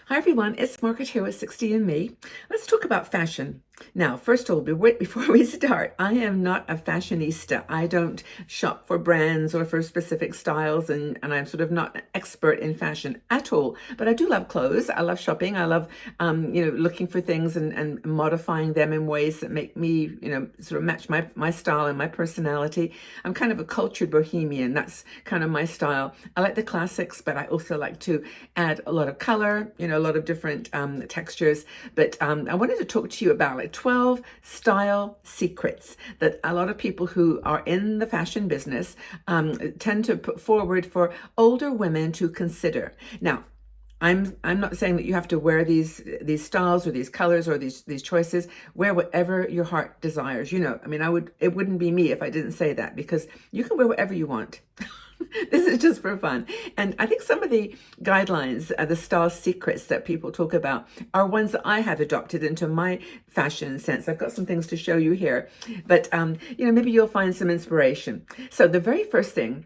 Hi everyone, it's Margaret here with 60 and Me. Let's talk about fashion. Now, first of all, wait, before we start, I am not a fashionista. I don't shop for brands or for specific styles, and I'm sort of not an expert in fashion at all. But I do love clothes. I love shopping. I love, looking for things and modifying them in ways that make me, sort of match my style and my personality. I'm kind of a cultured bohemian. That's kind of my style. I like the classics, but I also like to add a lot of color, a lot of different textures. But I wanted to talk to you about 12 style secrets that a lot of people who are in the fashion business tend to put forward for older women to consider. Now, I'm not saying that you have to wear these styles or these colors or these choices. Wear whatever your heart desires. It wouldn't be me if I didn't say that, because you can wear whatever you want. This is just for fun. And I think some of the guidelines, the style secrets that people talk about, are ones that I have adopted into my fashion sense. I've got some things to show you here, but maybe you'll find some inspiration. So the very first thing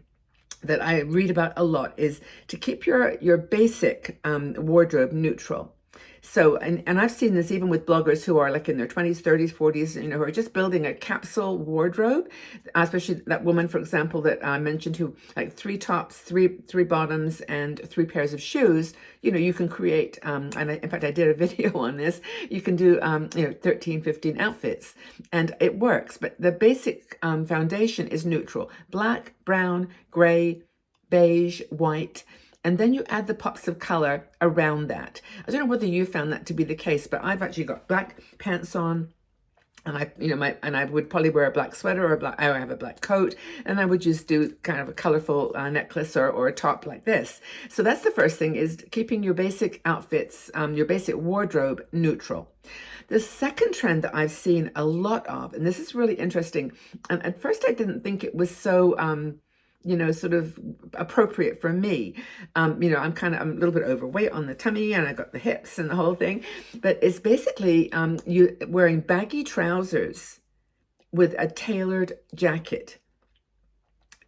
that I read about a lot is to keep your basic wardrobe neutral. So, and I've seen this even with bloggers who are like in their 20s, 30s, 40s, who are just building a capsule wardrobe, especially that woman, for example, that I mentioned, who like 3 tops, three bottoms, and 3 pairs of shoes. You can create, in fact, I did a video on this. You can do, 13, 15 outfits, and it works. But the basic foundation is neutral: black, brown, gray, beige, white. And then you add the pops of color around that. I don't know whether you found that to be the case, but I've actually got black pants on, and I would probably wear a black sweater or I have a black coat, and I would just do kind of a colorful necklace or a top like this. So that's the first thing, is keeping your basic outfits, your basic wardrobe neutral. The second trend that I've seen a lot of, and this is really interesting, and at first I didn't think it was so sort of appropriate for me. I'm a little bit overweight on the tummy, and I got the hips and the whole thing. But it's basically you wearing baggy trousers with a tailored jacket.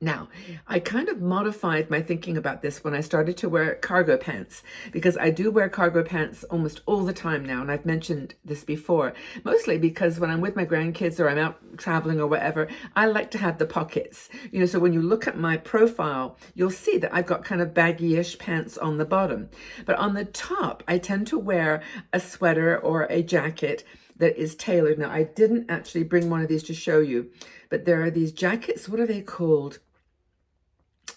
Now, I kind of modified my thinking about this when I started to wear cargo pants, because I do wear cargo pants almost all the time now, and I've mentioned this before, mostly because when I'm with my grandkids or I'm out traveling or whatever, I like to have the pockets. So when you look at my profile, you'll see that I've got kind of baggy-ish pants on the bottom. But on the top, I tend to wear a sweater or a jacket that is tailored. Now, I didn't actually bring one of these to show you, but there are these jackets. What are they called?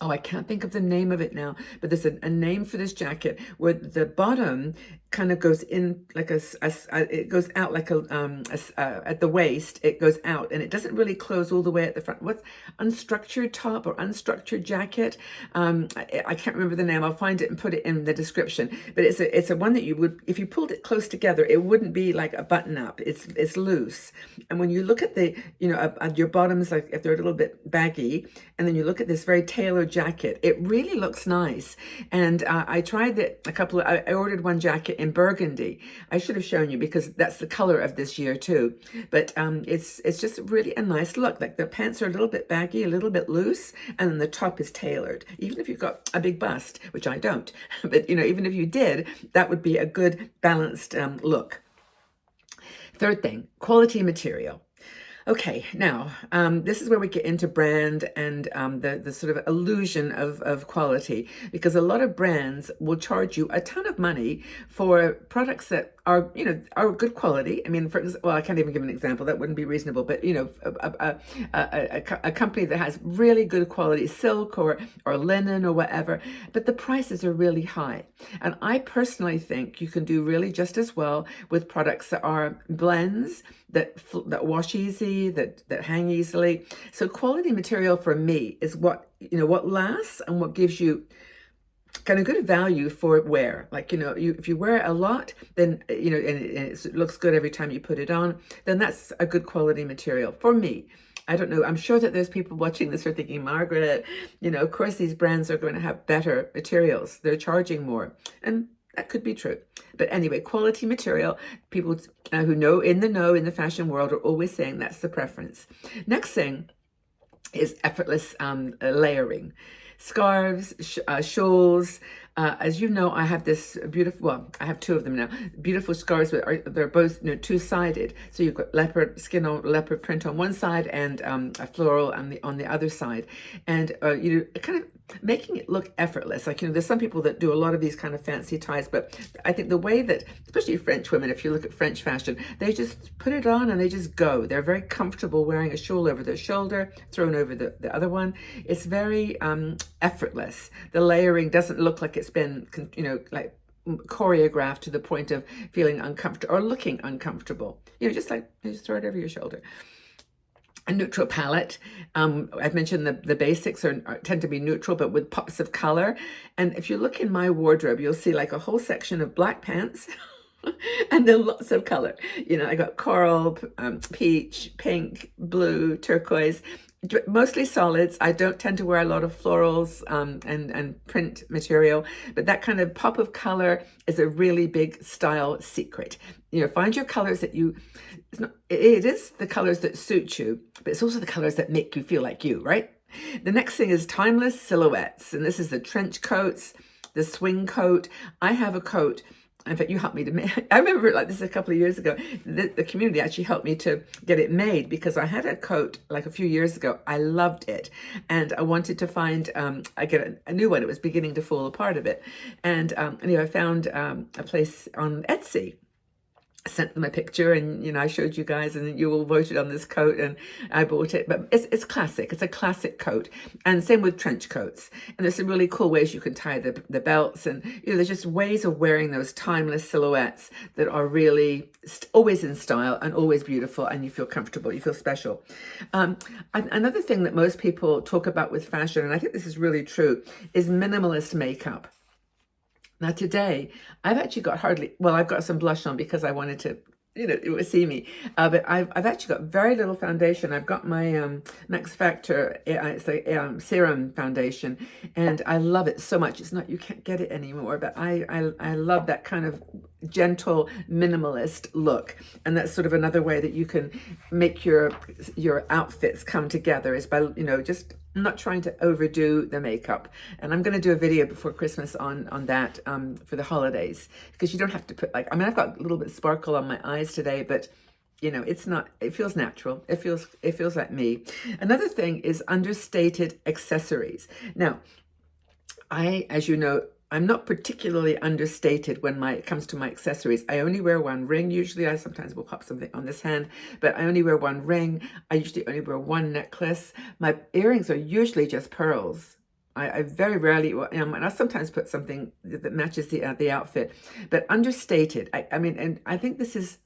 Oh, I can't think of the name of it now, but there's a name for this jacket where the bottom kind of goes in like it goes out like at the waist. It goes out and it doesn't really close all the way at the front. What's unstructured top or unstructured jacket? I can't remember the name. I'll find it and put it in the description. But it's a one that you would, if you pulled it close together, it wouldn't be like a button up. It's loose. And when you look at the at your bottoms, like if they're a little bit baggy, and then you look at this very tailored jacket, it really looks nice. And I tried it I ordered one jacket in burgundy. I should have shown you, because that's the color of this year too. But it's just really a nice look. Like the pants are a little bit baggy, a little bit loose, and then the top is tailored. Even if you've got a big bust, which I don't, but even if you did, that would be a good balanced look. Third thing, quality material. Okay, now this is where we get into brand and the sort of illusion of quality, because a lot of brands will charge you a ton of money for products that are good quality. I mean, I can't even give an example, that wouldn't be reasonable, but a company that has really good quality silk or linen or whatever, but the prices are really high. And I personally think you can do really just as well with products that are blends, that wash easy, that hang easily. So quality material for me is what lasts and what gives you kind of good value for wear. Like, if you wear a lot, then, and it looks good every time you put it on, then that's a good quality material for me. I don't know. I'm sure that there's people watching this who are thinking, Margaret, of course these brands are going to have better materials. They're charging more. And that could be true. But anyway, quality material, people who know in the fashion world are always saying that's the preference. Next thing is effortless layering. Scarves, shawls, As you know, I have this beautiful, well, I have two of them now, beautiful scarves, but they're both, two-sided. So you've got leopard skin on leopard print on one side and a floral on the other side. And kind of making it look effortless. Like, there's some people that do a lot of these kind of fancy ties, but I think the way that, especially French women, if you look at French fashion, they just put it on and they just go. They're very comfortable wearing a shawl over their shoulder, thrown over the other one. It's very effortless. The layering doesn't look like it's been, like choreographed to the point of feeling uncomfortable or looking uncomfortable. Just throw it over your shoulder. A neutral palette. I've mentioned the basics tend to be neutral, but with pops of color. And if you look in my wardrobe, you'll see like a whole section of black pants and then lots of color. I got coral, peach, pink, blue, turquoise, mostly solids. I don't tend to wear a lot of florals and print material, but that kind of pop of color is a really big style secret. Find your colors that it is the colors that suit you, but it's also the colors that make you feel like you, right? The next thing is timeless silhouettes. And this is the trench coats, the swing coat. I have a coat. In fact, you helped me to make, I remember like this a couple of years ago, the community actually helped me to get it made because I had a coat like a few years ago. I loved it. And I wanted to find, I get a new one. It was beginning to fall apart a bit. And anyway, I found a place on Etsy. Sent them a picture and I showed you guys and you all voted on this coat and I bought it. But it's classic. It's a classic coat. And same with trench coats. And there's some really cool ways you can tie the belts, and there's just ways of wearing those timeless silhouettes that are really always in style and always beautiful, and you feel comfortable, you feel special. Another thing that most people talk about with fashion, and I think this is really true, is minimalist makeup. Now today, I've actually got I've got some blush on because I wanted to, it would see me. But I've actually got very little foundation. I've got my Max Factor, it's a serum foundation, and I love it so much. It's not, you can't get it anymore, but I love that kind of gentle minimalist look. And that's sort of another way that you can make your outfits come together, is by, just not trying to overdo the makeup. And I'm going to do a video before Christmas on that for the holidays, because you don't have to put I've got a little bit of sparkle on my eyes today, but it's not, it feels natural. It feels like me. Another thing is understated accessories. Now, as you know, I'm not particularly understated when it comes to my accessories. I only wear one ring. Usually I sometimes will pop something on this hand, but I only wear one ring. I usually only wear one necklace. My earrings are usually just pearls. I very rarely, and I sometimes put something that matches the outfit, but understated. And I think this is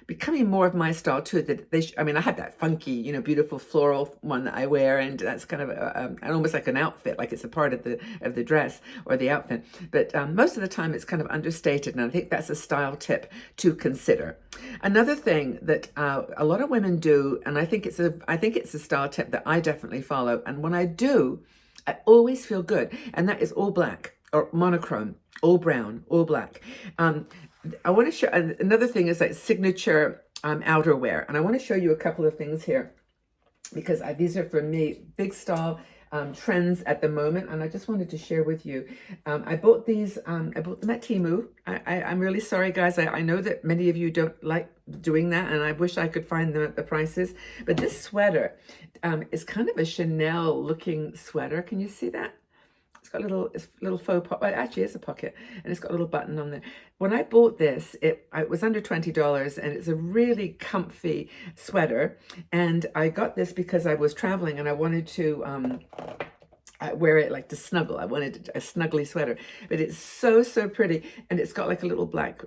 becoming more of my style too. That I have that funky, beautiful floral one that I wear, and that's kind of almost like an outfit, like it's a part of the dress or the outfit. But most of the time, it's kind of understated, and I think that's a style tip to consider. Another thing that a lot of women do, and I think it's a style tip that I definitely follow, and when I do, I always feel good, and that is all black or monochrome, all brown, all black. I want to show, another thing is like signature outerwear. And I want to show you a couple of things here, because these are for me, big style trends at the moment. And I just wanted to share with you. I bought these, I bought them at Temu. I'm really sorry, guys. I know that many of you don't like doing that, and I wish I could find them at the prices. But this sweater is kind of a Chanel looking sweater. Can you see that? It's got a little faux pocket. Well, actually, it's a pocket, and it's got a little button on there. When I bought this, it was under $20, and it's a really comfy sweater. And I got this because I was traveling, and I wanted to wear it like to snuggle. I wanted a snuggly sweater, but it's so pretty, and it's got like a little black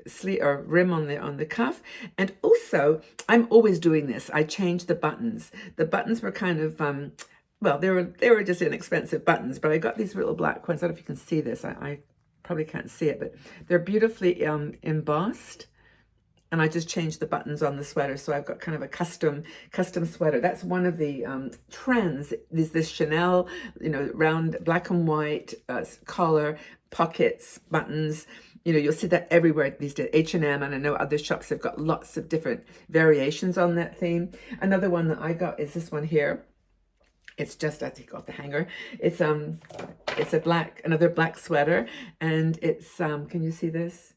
sleeve or rim on the cuff. And also, I'm always doing this. I change the buttons. The buttons were kind of well, they were just inexpensive buttons, but I got these little black ones. I don't know if you can see this. I probably can't see it, but they're beautifully embossed. And I just changed the buttons on the sweater, so I've got kind of a custom sweater. That's one of the trends. Is this Chanel, round black and white collar, pockets, buttons. You'll see that everywhere these days. H&M, and I know other shops have got lots of different variations on that theme. Another one that I got is this one here. It's just, I take off the hanger. It's another black sweater, and it's can you see this?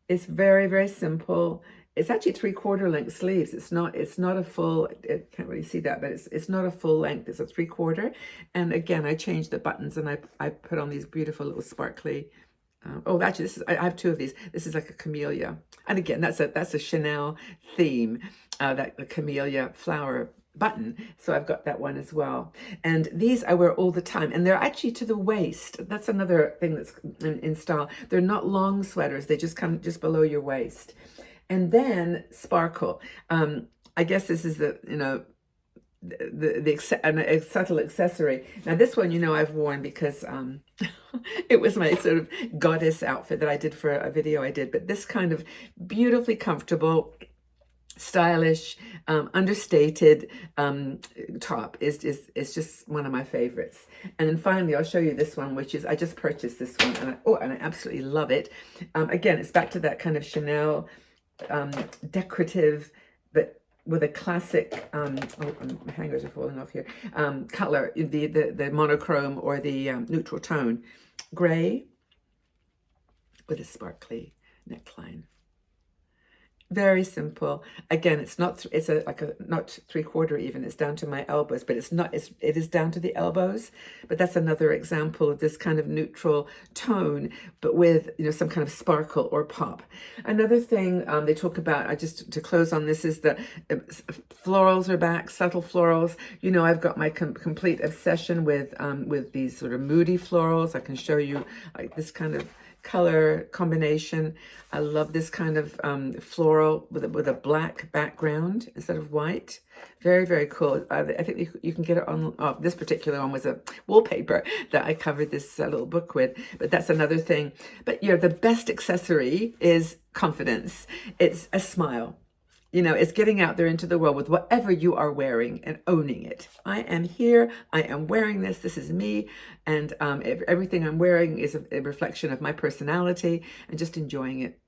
It's very, very simple. It's actually 3/4 length sleeves. It's not a full, I can't really see that, but it's not a full length. It's a 3/4. And again, I changed the buttons, and I put on these beautiful little sparkly, oh, actually, I have two of these. This is like a camellia. And again, that's a Chanel theme, that the camellia flower button. So I've got that one as well. And these I wear all the time, and they're actually to the waist. That's another thing that's in style. They're not long sweaters. They just come just below your waist. And then sparkle. I guess this is a subtle accessory. Now this one, I've worn because it was my sort of goddess outfit that I did for a video I did. But this kind of beautifully comfortable, stylish, understated top is just one of my favorites. And then finally, I'll show you this one, which is, I just purchased this one, and I absolutely love it. Again, it's back to that kind of Chanel decorative, but with a classic, oh, my hangers are falling off here, color, the monochrome or the neutral tone, gray with a sparkly neckline. Very simple. Again, it's not, not 3/4 even, it's down to my elbows, but it is down to the elbows. But that's another example of this kind of neutral tone, but with, some kind of sparkle or pop. Another thing they talk about, just to close on this, is the florals are back, subtle florals. I've got my complete obsession with these sort of moody florals. I can show you like this kind of color combination. I love this kind of floral with a black background instead of white. Very, very cool. I think you can get it on, this particular one was a wallpaper that I covered this little book with, but that's another thing. But the best accessory is confidence. It's a smile. It's getting out there into the world with whatever you are wearing and owning it. I am here. I am wearing this. This is me. And everything I'm wearing is a reflection of my personality, and just enjoying it.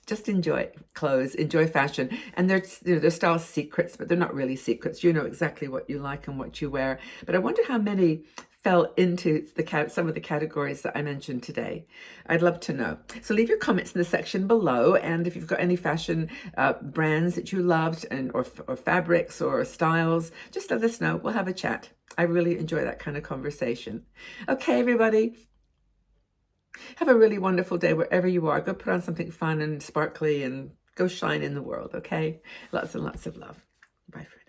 Just enjoy clothes, enjoy fashion. And they're style secrets, but they're not really secrets. You know exactly what you like and what you wear. But I wonder how many fell into some of the categories that I mentioned today. I'd love to know. So leave your comments in the section below, and if you've got any fashion brands that you loved, or fabrics or styles, just let us know. We'll have a chat. I really enjoy that kind of conversation. Okay, everybody. Have a really wonderful day wherever you are. Go put on something fun and sparkly and go shine in the world, okay? Lots and lots of love. Bye, friends.